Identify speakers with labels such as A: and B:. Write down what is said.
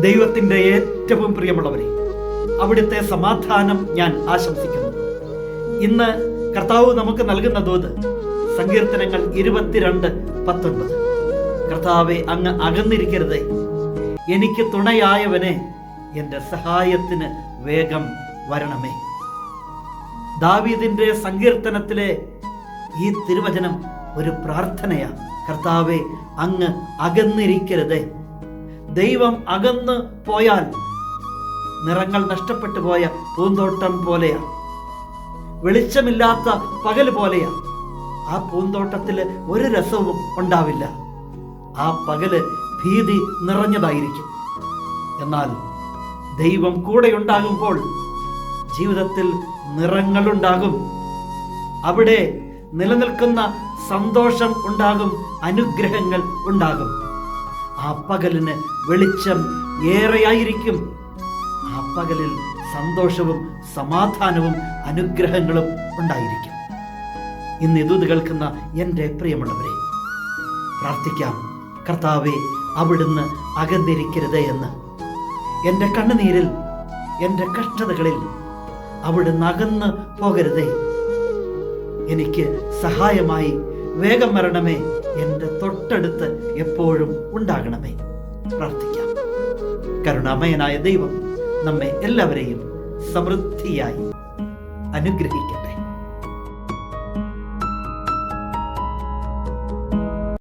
A: ദൈവത്തിൻ്റെ ഏറ്റവും പ്രിയമുള്ളവരെ, അവിടുത്തെ സമാധാനം ഞാൻ ആശംസിക്കുന്നു. ഇന്ന് കർത്താവ് നമുക്ക് നൽകുന്ന ദൂത് സങ്കീർത്തനങ്ങൾ 22:19. കർത്താവെ, അങ്ങ് അകന്നിരിക്കരുതേ, എനിക്ക് തുണയായവനെ, എൻ്റെ സഹായത്തിന് വേഗം വരണമേ. ദാവീദിന്റെ സങ്കീർത്തനത്തിലെ ഈ തിരുവചനം ഒരു പ്രാർത്ഥനയാണ്. കർത്താവെ, അങ്ങ് അകന്നിരിക്കരുതേ. ദൈവം അകന്ന് പോയാൽ നിറങ്ങൾ നഷ്ടപ്പെട്ടു പോയ പൂന്തോട്ടം പോലെയാണ്, വെളിച്ചമില്ലാത്ത പകൽ പോലെയാണ്. ആ പൂന്തോട്ടത്തിൽ ഒരു രസവും ഉണ്ടാവില്ല. ആ പകല് ഭീതി നിറഞ്ഞതായിരിക്കും. എന്നാൽ ദൈവം കൂടെ ഉണ്ടാകുമ്പോൾ ജീവിതത്തിൽ നിറങ്ങളുണ്ടാകും. അവിടെ നിലനിൽക്കുന്ന സന്തോഷം ഉണ്ടാകും, അനുഗ്രഹങ്ങൾ ഉണ്ടാകും. ആ പകലിന് വെളിച്ചം ഏറെയായിരിക്കും. ആ പകലിൽ സന്തോഷവും സമാധാനവും അനുഗ്രഹങ്ങളും ഉണ്ടായിരിക്കും. ഇന്ന് ഇത് കേൾക്കുന്ന എൻ്റെ പ്രിയമുള്ളവരെ, പ്രാർത്ഥിക്കാം. കർത്താവെ, അവിടുന്ന് അകന്നിരിക്കരുതേ എന്ന്. എൻ്റെ കണ്ണുനീരിൽ, എൻ്റെ കഷ്ടതകളിൽ അവിടുന്ന് അകന്ന് പോകരുതേ. എനിക്ക് സഹായമായി വേഗം വരണമേ. എൻ്റെ തൊട്ടടുത്ത് എപ്പോഴും ഉണ്ടാകണമേ. പ്രാർത്ഥിക്കാം. കരുണാമയനായ ദൈവം നമ്മെ എല്ലാവരെയും സമൃദ്ധിയായി അനുഗ്രഹിക്കട്ടെ.